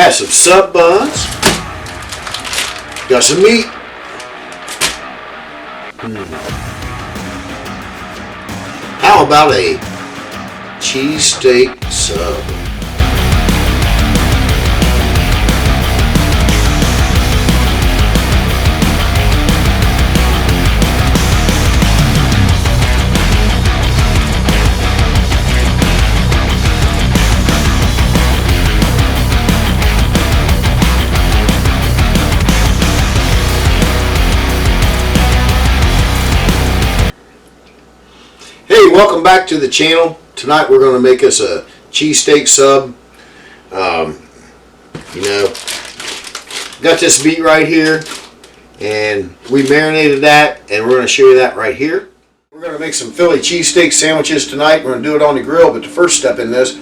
have some sub buns. Got some meat. How about a cheesesteak sub? Hey, welcome back to the channel. Tonight we're going to make us a cheesesteak sub. Got this meat right here, and we marinated that, and we're going to show you that right here. We're going to make some Philly cheesesteak sandwiches tonight. We're going to do it on the grill, but the first step in this,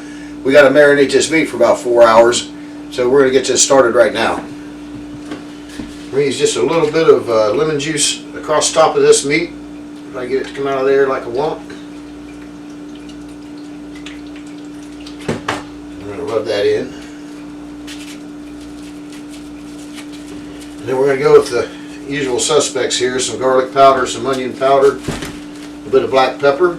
we got to marinate this meat for about 4 hours. So we're going to get this started right now. I'm going to use just a little bit of lemon juice across the top of this meat. If I get it to come out of there like I want. I'm going to rub that in. And then we're going to go with the usual suspects here. Some garlic powder, some onion powder, a bit of black pepper.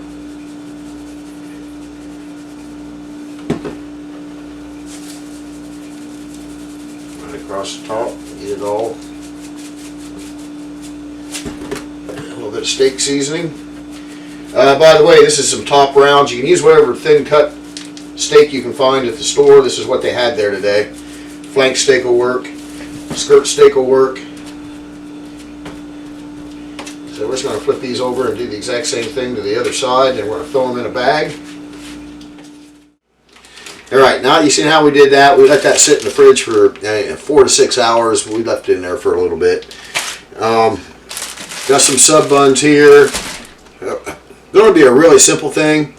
Right across the top, get it all. A little bit of steak seasoning. By the way, this is some top rounds. You can use whatever thin cut steak you can find at the store. This is what they had there today. Flank steak will work. Skirt steak will work. So we're just going to flip these over and do the exact same thing to the other side, and we're going to throw them in a bag. Alright, now you see how we did that. We let that sit in the fridge for 4 to 6 hours. We left it in there for a little bit. Got some sub buns here. Going to be a really simple thing.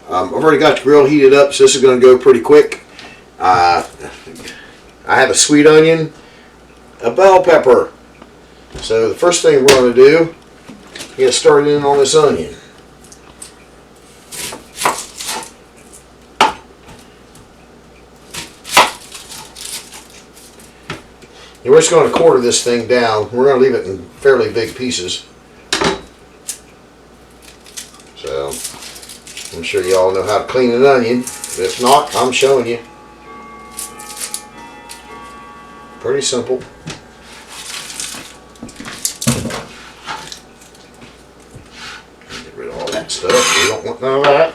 I've already got the grill heated up, so this is going to go pretty quick. I have a sweet onion, a bell pepper. So the first thing we're going to do, get started in on this onion. And we're just going to quarter this thing down. We're going to leave it in fairly big pieces. So I'm sure you all know how to clean an onion. If not, I'm showing you. Pretty simple. Get rid of all that stuff. We don't want none of that.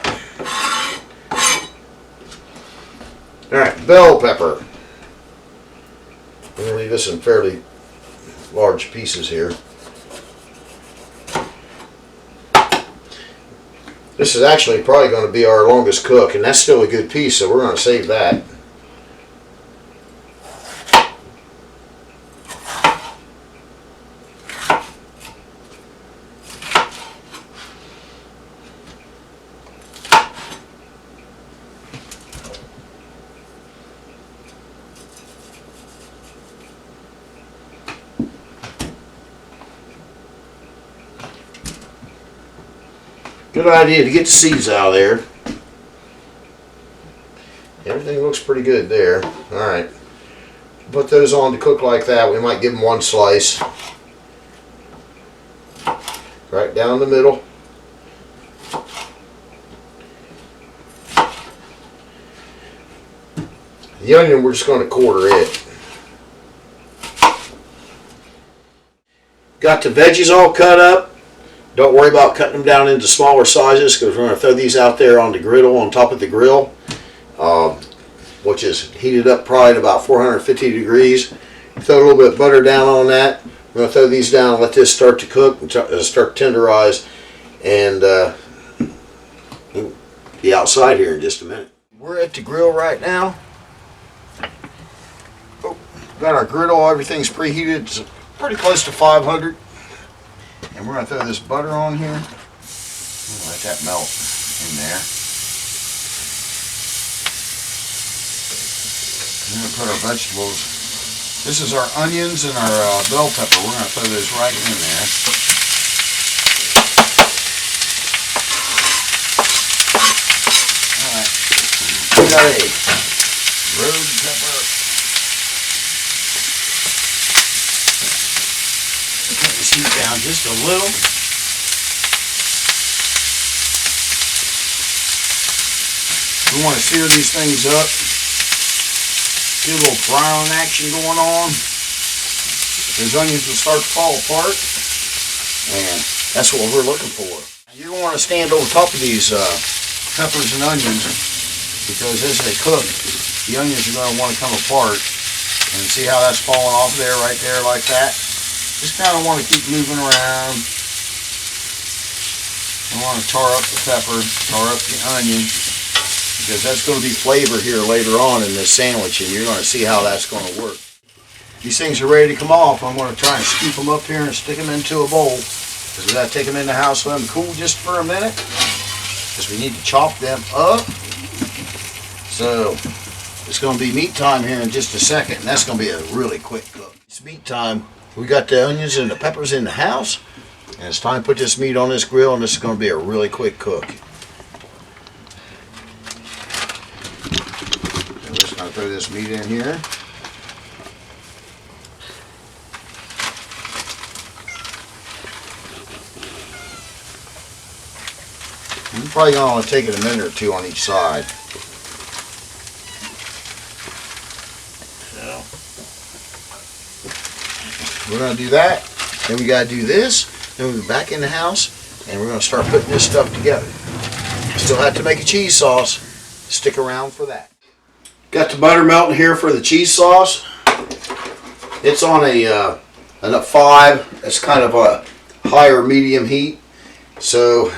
Alright, bell pepper. I'm going to leave this in fairly large pieces here. This is actually probably going to be our longest cook, and that's still a good piece, so we're going to save that. Good idea to get the seeds out of there. Everything looks pretty good there. Alright. Put those on to cook like that. We might give them one slice. Right down the middle. The onion, we're just going to quarter it. Got the veggies all cut up. Don't worry about cutting them down into smaller sizes, because we're going to throw these out there on the griddle, on top of the grill, which is heated up probably at about 450 degrees. Throw a little bit of butter down on that. We're going to throw these down and let this start to cook and start to tenderize, and we'll be outside here in just a minute. We're at the grill right now. Got our griddle, everything's preheated. It's pretty close to 500. And we're going to throw this butter on here. Let that melt in there. We're going to put our vegetables. This is our onions and our bell pepper. We're going to throw those right in there. Alright. We got a road pepper. just a little. We want to sear these things up. Get a little brown action going on. Those onions will start to fall apart, and that's what we're looking for. You're going to want to stand over top of these peppers and onions, because as they cook, the onions are going to want to come apart. And see how that's falling off there, right there, like that? Just kind of want to keep moving around. I want to tar up the pepper, tar up the onion, because that's going to be flavor here later on in this sandwich, and you're going to see how that's going to work. These things are ready to come off. I'm going to try and scoop them up here and stick them into a bowl, because we got to take them in the house, let them cool just for a minute, because we need to chop them up. So it's going to be meat time here in just a second, and that's going to be a really quick cook. It's meat time. We got the onions and the peppers in the house, and it's time to put this meat on this grill, and this is going to be a really quick cook. So we're just going to throw this meat in here. You're probably going to want to take it a minute or two on each side. We're going to do that, then we got to do this, then we'll be back in the house, and we're going to start putting this stuff together. Still have to make a cheese sauce. Stick around for that. Got the butter melting here for the cheese sauce. It's on a 5. It's kind of a higher medium heat. So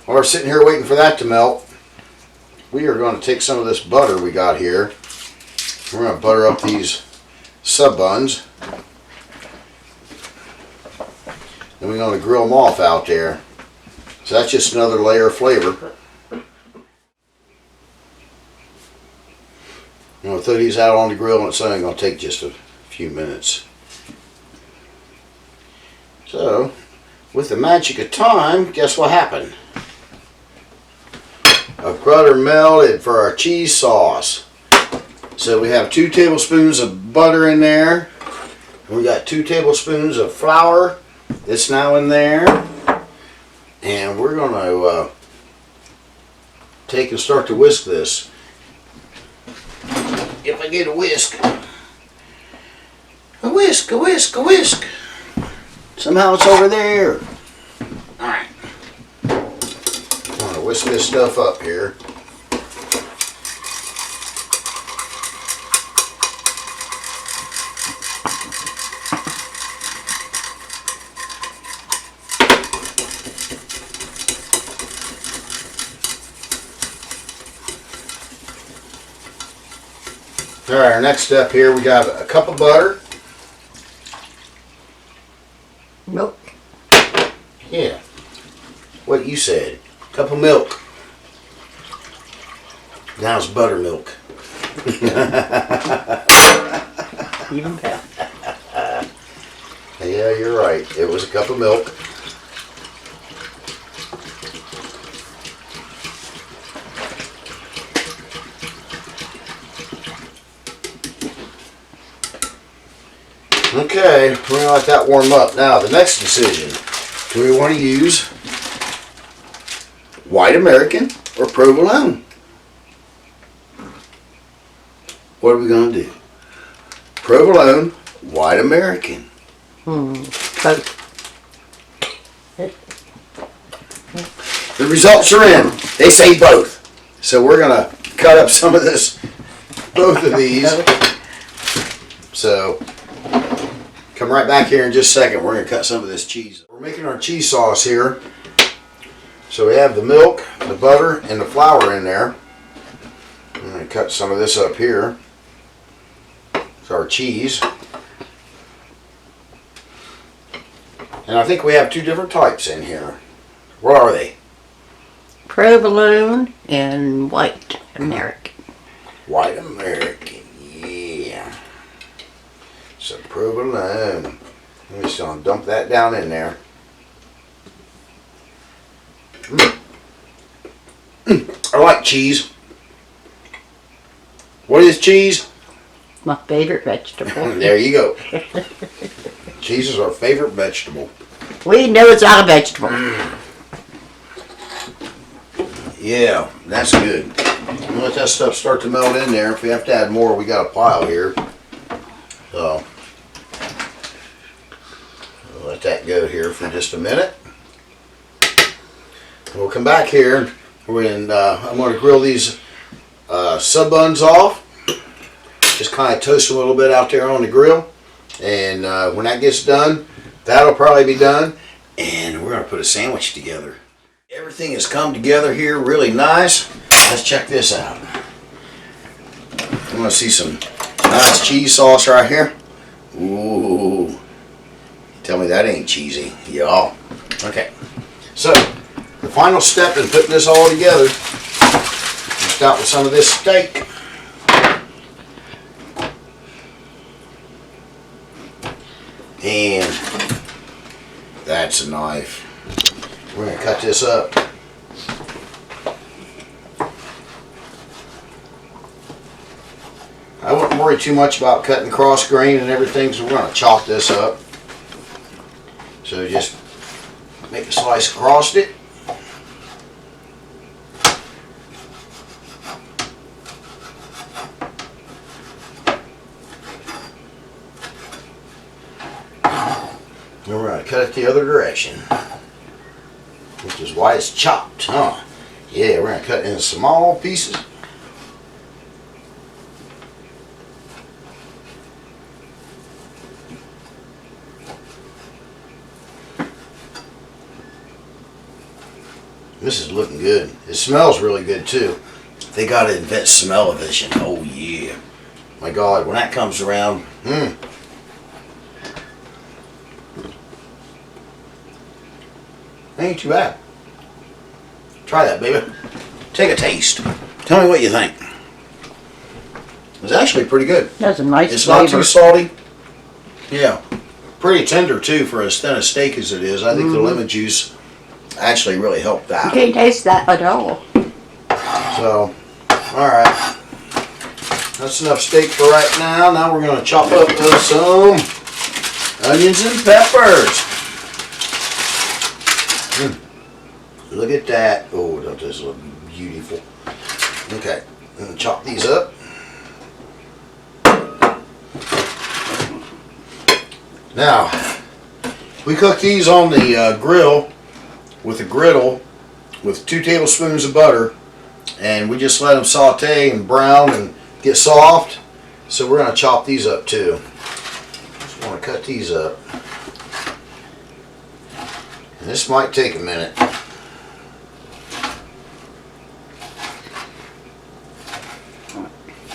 while we're sitting here waiting for that to melt, we are going to take some of this butter we got here. We're going to butter up these sub buns. And we're going to grill them off out there. So that's just another layer of flavor. I'm going to throw these out on the grill, and it's only going to take just a few minutes. So, with the magic of time, guess what happened? Our butter melted for our cheese sauce. So we have 2 tablespoons of butter in there. And we got 2 tablespoons of flour. It's now in there, and we're going to take and start to whisk this. If I get a whisk. A whisk, a whisk, a whisk. Somehow it's over there. Alright. I'm going to whisk this stuff up here. Alright, our next step here, we got a cup of butter. Milk. Yeah. What you said. Cup of milk. Now it's buttermilk. Even better. Yeah, you're right. It was a cup of milk. Okay, we're going to let that warm up. Now, the next decision. Do we want to use white American or provolone? What are we going to do? Provolone, white American. Both. The results are in. They say both. So we're going to cut up some of this, both of these. So come right back here in just a second. We're going to cut some of this cheese. We're making our cheese sauce here. So we have the milk, the butter, and the flour in there. I'm going to cut some of this up here. It's our cheese. And I think we have 2 different types in here. What are they? Provolone and white American. White American, yeah. So provolone. I'm just going to dump that down in there. I like cheese. What is cheese? My favorite vegetable. There you go. Cheese is our favorite vegetable. We know it's not a vegetable. Yeah, that's good. We'll let that stuff start to melt in there. If we have to add more, we got a pile here. So, we'll let that go here for just a minute. We'll come back here. I'm going to grill these sub buns off. Just kind of toast them a little bit out there on the grill. And when that gets done, that'll probably be done. And we're going to put a sandwich together. Everything has come together here really nice. Let's check this out. I'm going to see some nice cheese sauce right here. Ooh. Tell me that ain't cheesy. Y'all. Okay. So, the final step in putting this all together, we'll start with some of this steak. And that's a knife. We're going to cut this up. I wouldn't worry too much about cutting cross grain and everything, so we're going to chop this up. So just make a slice across it. And we're going to cut it the other direction, which is why it's chopped, huh? Yeah, we're going to cut it into small pieces. This is looking good. It smells really good too. They got to invent smell-o-vision. Oh yeah. My God, when that comes around, ain't too bad. Try that, baby. Take a taste. Tell me what you think. It's actually pretty good. That's a nice It's flavor. not too salty. Yeah. Pretty tender too for as thin a steak as it is. I think the lemon juice actually really helped You that. can't taste that at all. So, alright. That's enough steak for right now. Now we're going to chop up some onions and peppers. Look at that. Oh, don't this look beautiful. Okay, I'm going to chop these up. Now, we cook these on the grill with a griddle with 2 tablespoons of butter, and we just let them saute and brown and get soft. So we're going to chop these up too. Just want to cut these up. And this might take a minute.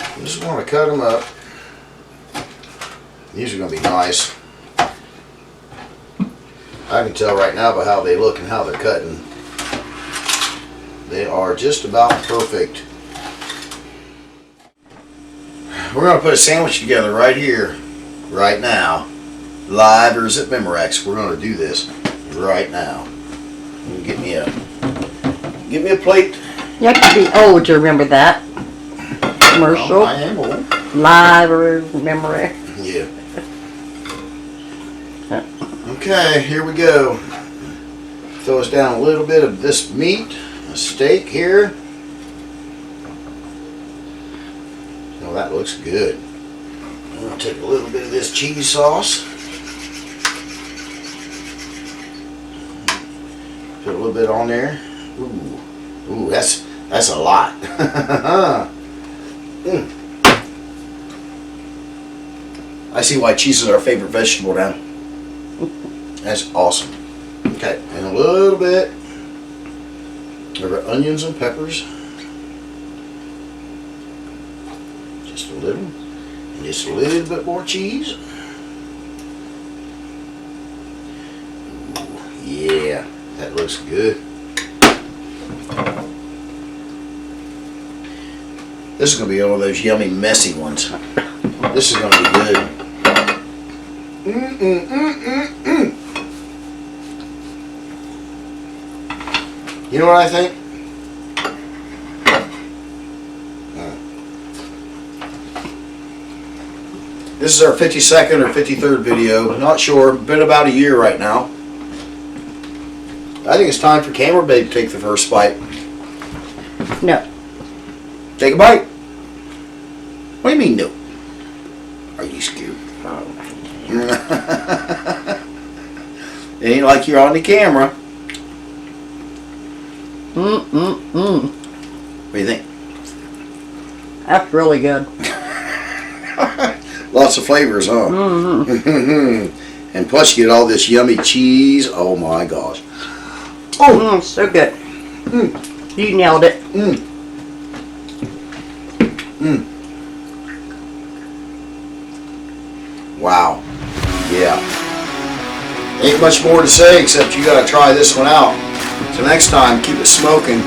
I just want to cut them up. These are going to be nice. I can tell right now by how they look and how they're cutting. They are just about perfect. We're going to put a sandwich together right here, right now. Live, or is it Memorex? We're going to do this right now. Get me a plate. You have to be old to remember that. Commercial. Oh, I am old. Live or memory. Yeah. Okay, here we go. Throw us down a little bit of this meat, a steak here. Oh, that looks good. I'm going to take a little bit of this cheese sauce. Put a little bit on there. Ooh, that's a lot. I see why cheese is our favorite vegetable now. That's awesome. Okay, and a little bit of our onions and peppers. Just a little. And just a little bit more cheese. Ooh, yeah, that looks good. This is going to be one of those yummy, messy ones. This is going to be good. You know what I think? This is our 52nd or 53rd video. Not sure. Been about a year right now. I think it's time for Camera Babe to take the first bite. No. Take a bite. What do you mean no? Are you scared? It ain't like you're on the camera. What do you think? That's really good. Lots of flavors, huh? And plus you get all this yummy cheese. Oh my gosh. Oh, So good. You nailed it. Wow. Yeah. Ain't much more to say except you gotta try this one out. So next time, keep it smoking.